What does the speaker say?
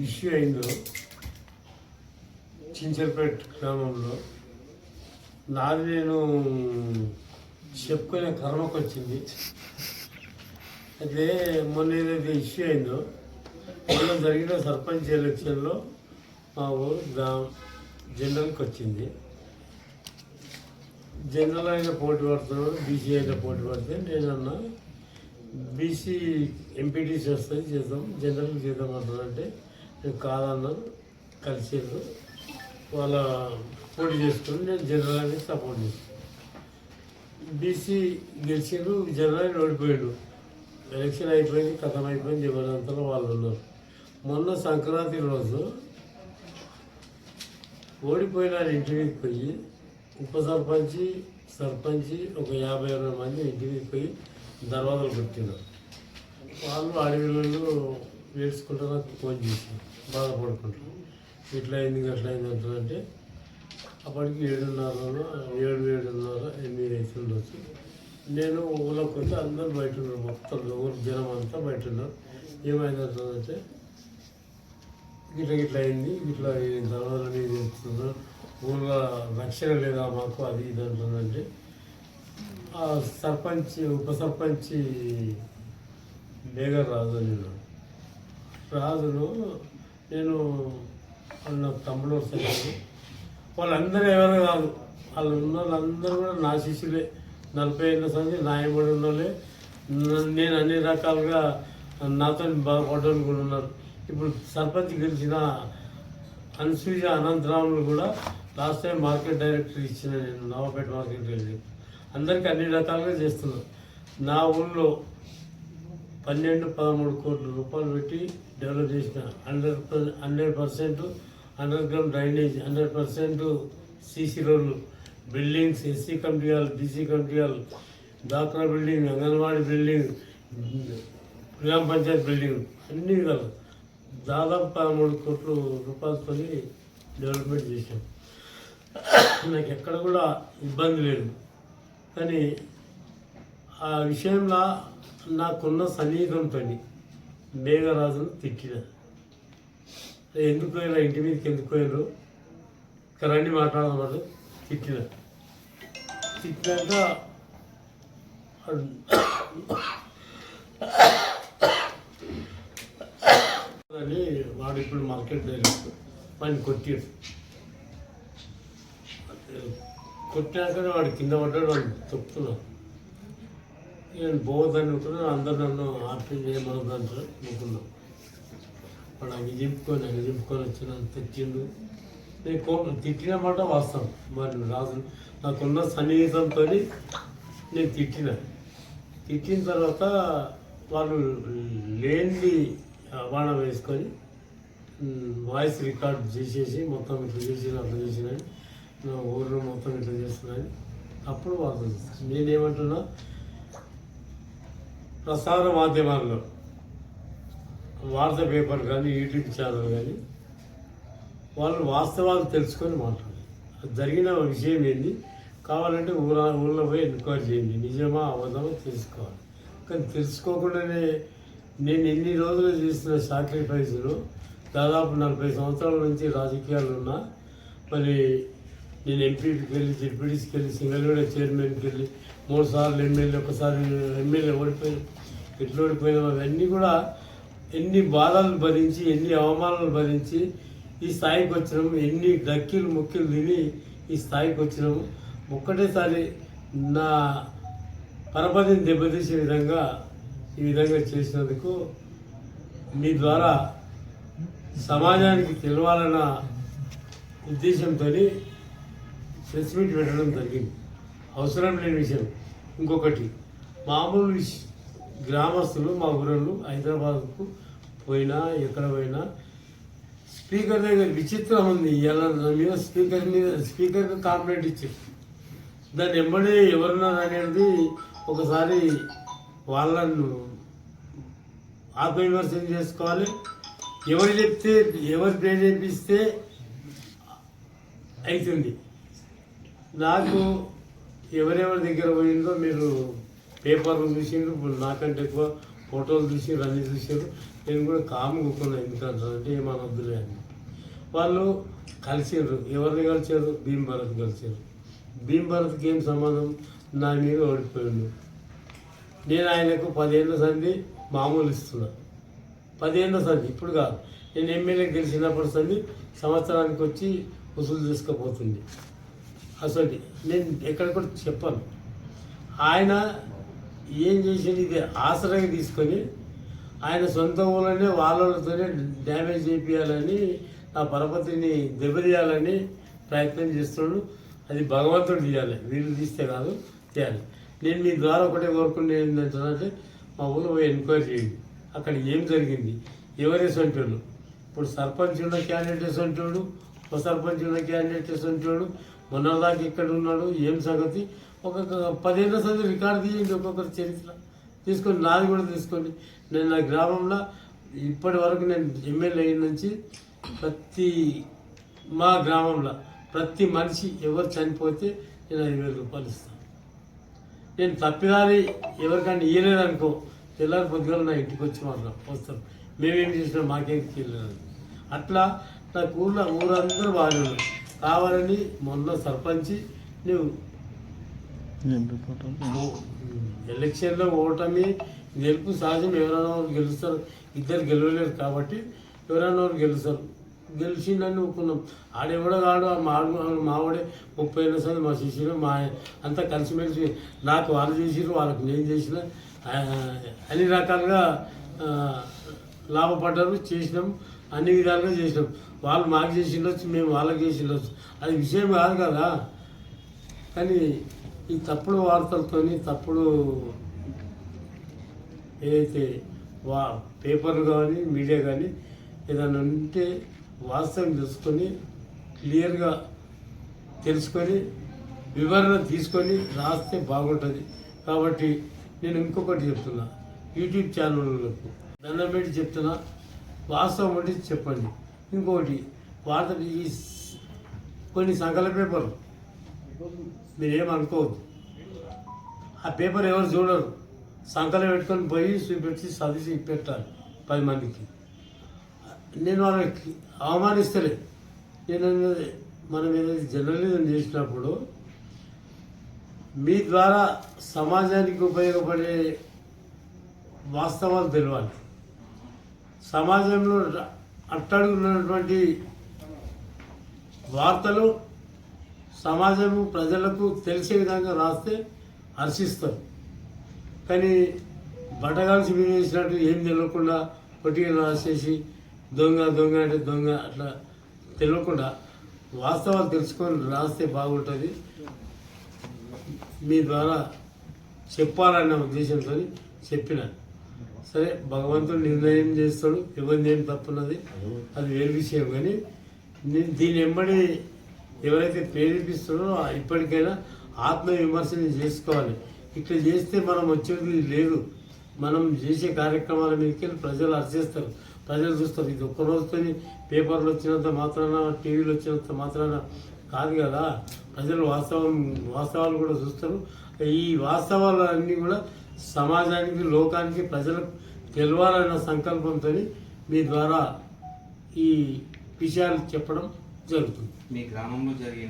Issue అయిందో చించర్పేట గ్రామంలో నాది నేను చెప్పుకునే కర్మకు వచ్చింది. అయితే మొన్న ఏదైతే ఇష్యూ అయిందో మొన్న జరిగిన సర్పంచ్ ఎలక్షన్లో మా ఊరు జనరల్కి వచ్చింది. జనరల్ అయినా పోటీ పడుతున్నాడు, బీసీ అయినా పోటీ పడితే నేనన్నా బీసీ ఎంపీటీసీ వస్తుంది చేద్దాం, జనరల్ చేద్దాం అంటారంటే నేను కాదన్నాను. కలిసేది వాళ్ళ పోటీ చేసుకుని నేను జనరల్ అనేది సపోర్ట్ చేస్తాను. బీసీ గెలిచిండు, జనరల్ ఓడిపోయాడు. ఎలక్షన్ అయిపోయింది, కథం అయిపోయింది, ఎవరంతలో వాళ్ళు ఉన్నారు. మొన్న సంక్రాంతి రోజు ఓడిపోయిన ఇంటికి పోయి ఉప సర్పంచి సర్పంచి ఒక 50-60 మంది ఇంటికి పోయి దర్వాజలు పెట్టినారు. వాళ్ళు అడవిలో వేసుకుంటూ నాకు ఫోన్ చేసి బాధపడుకుంటారు, ఇట్లా అయింది అట్లా అయింది అంటారంటే అప్పటికి 7:30 8 అవుతుండొచ్చు. నేను ఊళ్ళోకి వచ్చి అందరూ బయట ఉన్నారు, మొత్తం ఊరు జనం అంతా బయట ఉన్నారు. ఏమైందంటే ఇట్లా అయింది, ఇట్లా దర్వాజలు చేస్తున్నారు, ఊళ్ళో రక్షణ లేదా మాకు, అది ఇది అంటుందంటే ఆ సర్పంచ్ ఉప సర్పంచి బేగర్ రాజు అని రాజును నేను నా తమ్ముడు వస్తాను. వాళ్ళందరూ ఎవరు కాదు, వాళ్ళు ఉన్న వాళ్ళందరూ కూడా నా శిష్యులే. 40 ఏళ్ళ సంది నాయబడి ఉన్నోళ్ళే. నేను అన్ని రకాలుగా నాతో బాగుపడడానికి కూడా ఉన్నారు. ఇప్పుడు సర్పంచ్ గెలిచిన అనసూయ అనంతరాములు కూడా లాస్ట్ టైం మార్కెట్ డైరెక్టర్ ఇచ్చిన నేను నవాపేట మార్కెట్ డైరెక్టర్. అందరికీ అన్ని రకాలుగా చేస్తున్నాను. నా ఊళ్ళో 12-13 కోట్ల రూపాయలు పెట్టి డెవలప్ చేసిన 100% అండర్ గ్రౌండ్ డ్రైనేజ్, 100% సీసీ రోడ్లు, buildings, SC committee hall, BC committee hall, doctor building, anganwadi building, గ్రామ పంచాయతీ బిల్డింగ్, అన్నీ కాదు దాదాపు 13 కోట్ల రూపాయలతో డెవలప్మెంట్ చేశాం. నాకు ఎక్కడ కూడా ఇబ్బంది లేదు. కానీ ఆ విషయంలో నాకున్న సన్నిహితంతో మేఘరాజును తిట్టిన. ఎందుకు పోయినా ఇంటి మీదకి ఎందుకు పోయారు, రండి మాట్లాడమని తిట్టినాక అని వాడు ఇప్పుడు మార్కెట్ డైరెక్టర్ వాడిని కొట్టాడు. కొట్టినాకనే వాడు కింద పడ్డాడు, వాడు చెప్తున్నాను. నేను పోవద్దని అనుకున్నాను. అందరు నన్ను ఆర్పీ చేయమని అంటారు అనుకున్నాను. వాడు అవి చింపుకొని వచ్చి నన్ను తెచ్చిండు. నేను తిట్టిన మాట వాస్తవం. మరి రాజు నాకున్న సన్నిహితంతో నేను తిట్టిన తర్వాత వాళ్ళు లేని బాణం వేసుకొని వాయిస్ రికార్డ్ చేసేసి మొత్తం ఇట్లా చేసిన అట్లా చేసినని, నా ఊరిలో మొత్తం ఇట్లా చేస్తున్నాయని అప్పుడు వార్త చేస్తాను. నేనేమంటున్నా, ప్రసార మాధ్యమాల్లో వార్తా పేపర్ కానీ యూట్యూబ్ ఛానల్ కానీ వాళ్ళు వాస్తవాలు తెలుసుకొని మాట్లాడాలి. జరిగిన విషయం ఏంది కావాలంటే ఊళ్ళో పోయి ఎంక్వైరీ చేయండి, నిజమా అబద్ధమా తెలుసుకోవాలి. కానీ తెలుసుకోకుండానే నేను ఎన్ని రోజులు చేసిన సాక్రిఫైస్లు, దాదాపు 40 సంవత్సరాల నుంచి రాజకీయాలు ఉన్నా. మరి నేను ఎంపీకి వెళ్ళి, జెడ్పీటీసీకి వెళ్ళి, సింగల్గూడ చైర్మన్కి వెళ్ళి, 3 సార్లు ఎమ్మెల్యే, ఒకసారి ఎమ్మెల్యే ఓడిపోయి ఎట్లా ఓడిపోయినా అవన్నీ కూడా ఎన్ని బాధలు భరించి, ఎన్ని అవమానాలు భరించి ఈ స్థాయికి వచ్చినాము. ఎన్ని డక్కీలు ముక్కీలు తిని ఈ స్థాయికి వచ్చినాము. ఒక్కటేసారి నా పరపతిని దెబ్బతీసే విధంగా ఈ విధంగా చేసినందుకు మీ ద్వారా సమాజానికి తెలవాలన్న ఉద్దేశంతో ప్రెస్ మీట్ పెట్టడం జరిగింది. అవసరం లేని విషయం. ఇంకొకటి, మామూలు గ్రామస్తులు మా ఊరళ్ళు హైదరాబాద్కు పోయినా ఎక్కడ పోయినా స్పీకర్ దగ్గర విచిత్రం ఉంది. ఇలా మీద స్పీకర్కి కాంప్లైంట్ ఇచ్చారు. దాన్ని వెంబడే ఎవరున్నారు అనేది ఒకసారి వాళ్ళను ఆత్మవిమర్శనం చేసుకోవాలి. ఎవరు చెప్తే, ఎవరు ప్రేరేపిస్తే అవుతుంది. నాకు ఎవరెవరి దగ్గర పోయిందో మీరు పేపర్లు చూసిండ్రు, నాకంటే ఎక్కువ ఫోటోలు చూసి అన్నీ చూసారు. నేను కూడా కాము కూకున్నా, ఎందుకంటారంటే ఏమనొద్దులే అని. వాళ్ళు కలిసారు. ఎవరిని కలిసారు? భీమ్ భరత్ కలిసారు. భీమ్ భరత్కి ఏం సంబంధం? నా మీద ఓడిపోయాడు. నేను ఆయనకు 10 ఏళ్ళ సంది మామూలు ఇస్తున్నా. 10 ఏళ్ళ సంది, ఇప్పుడు కాదు. నేను ఎమ్మెల్యే గెలిచినప్పటి సంది సంవత్సరానికి వచ్చి వసూలు తీసుకుపోతుంది. అసలు నేను ఎక్కడ కూడా చెప్పాను. ఆయన ఏం చేసింది, ఇది ఆసరాగా తీసుకొని ఆయన సొంత ఊళ్ళనే వాళ్ళతోనే డ్యామేజ్ చేయించాలని, నా పరపతిని దెబ్బతీయాలని ప్రయత్నం చేస్తున్నాడు. అది భగవంతుడు తీయాలి, వీళ్ళు తీస్తే కాదు, చేయాలి. నేను మీ ద్వారా ఒకటే కోరుకునే ఏంటంటే, మా ఊళ్ళో పోయి ఎంక్వైరీ చేయండి, అక్కడ ఏం జరిగింది, ఎవరే సొంటోళ్ళు. ఇప్పుడు సర్పంచ్ ఉన్న క్యాండిడేట్ సొంటోడు, ఉప సర్పంచ్ ఉన్న క్యాండిడేట్ సొంటోడు, మొన్నదాకా ఇక్కడ ఉన్నాడు, ఏం సంగతి. ఒక్కొక్క 10 ఏళ్ళ సంగతి రికార్డు తీయండి, ఒక్కొక్కరి చరిత్ర తీసుకొని, నాది కూడా తీసుకోండి. నేను నా గ్రామంలో ఇప్పటి వరకు నేను ఎమ్మెల్యే అయిన నుంచి మా గ్రామంలో ప్రతి మనిషి ఎవరు చనిపోతే నేను 5,000 రూపాయలు ఇస్తాను. నేను తప్పిదారి ఎవరికైనా ఇయ్యలేదనుకో, తెల్లారి పొద్దుగా నా ఇంటికి వచ్చి వస్తాం, మేమేం చేసినా మాకేం తెలియదు. అట్లా నాకు ఊరందరూ బాగానే కావాలని మొన్న సర్పంచి నువ్వు ఎలక్షన్లో ఓటమి గెలుపు సహజం. ఎవరైనా గెలుస్తారు, ఇద్దరు గెలవలేరు కాబట్టి ఎవరైనా గెలుస్తారు. గెలిచిందని ఒప్పుకున్నాం. ఆడెవడో కాడు, మావాడే 30 ఏళ్ళ సంది మా శిష్యులు మా అంతా కలిసిమెలిసి, నాకు వాళ్ళు చేసిరు, వాళ్ళకి నేను చేసిన, అన్ని రకాలుగా లాభపడ్డారు, చేసినాం, అన్ని విధాలుగా చేసినాం. వాళ్ళు మాకు చేసి ఉండొచ్చు, మేము వాళ్ళకి చేసి ఉండొచ్చు, అది విషయం కాదు కదా. కానీ ఈ తప్పుడు వార్తలతోని, తప్పుడు ఏదైతే పేపర్లు కానీ మీడియా కానీ ఏదైనా ఉంటే వాస్తవం తెలుసుకొని, క్లియర్గా తెలుసుకొని, వివరణ తీసుకొని రాస్తే బాగుంటుంది. కాబట్టి నేను ఇంకొకటి చెప్తున్నా, యూట్యూబ్ ఛానళ్ళకు దండం పెట్టి చెప్తున్నా, వాస్తవం అంటే చెప్పండి. ఇంకొకటి వార్త, ఈ కొన్ని సంకల పేపర్లు మీరేమనుకోవద్దు, ఆ పేపర్ ఎవరు చూడరు, సంకలం పెట్టుకొని పోయి చూపెట్టి చదివి పెట్టాలి 10 మందికి. నేను వాళ్ళకి అవమానిస్తలే. నేను మనం ఏదైతే జర్నలిజం చేసినప్పుడు మీ ద్వారా సమాజానికి ఉపయోగపడే వాస్తవాలు తెలియాలి. సమాజంలో అట్టడుగున్నటువంటి వార్తలు సమాజము ప్రజలకు తెలిసే విధంగా రాస్తే హర్షిస్తారు. కానీ బట్టగాల్సి మీరు వేసినట్టు ఏం తెలియకుండా పొట్టిగా రాసేసి దొంగ దొంగ అంటే దొంగ అట్లా తెలియకుండా వాస్తవాలు తెలుసుకొని రాస్తే బాగుంటుంది. మీ ద్వారా చెప్పాలన్న ఉద్దేశంతో చెప్పిన. సరే, భగవంతుడు నిర్ణయం చేస్తాడు, ఎవరిని ఏం తప్పున్నది అది వేరు విషయం. కానీ దీని వెంబడి ఎవరైతే ప్రేరేపిస్తారో ఇప్పటికైనా ఆత్మవిమర్శన చేసుకోవాలి. ఇట్లా చేస్తే మనం వచ్చేది లేదు. మనం చేసే కార్యక్రమాల మీదకి ప్రజలు హర్షిస్తారు, ప్రజలు చూస్తారు. ఇది ఒక్క రోజుతో పేపర్లు వచ్చినంత మాత్రాన, టీవీలు వచ్చినంత మాత్రాన కాదు కదా. ప్రజలు వాస్తవాలు కూడా చూస్తారు. ఈ వాస్తవాలు అన్నీ కూడా సమాజానికి, లోకానికి, ప్రజలకు తెలవాలన్న సంకల్పంతో మీ ద్వారా ఈ విషయాలు చెప్పడం జరుగుతుంది. మీ గ్రామంలో జరిగే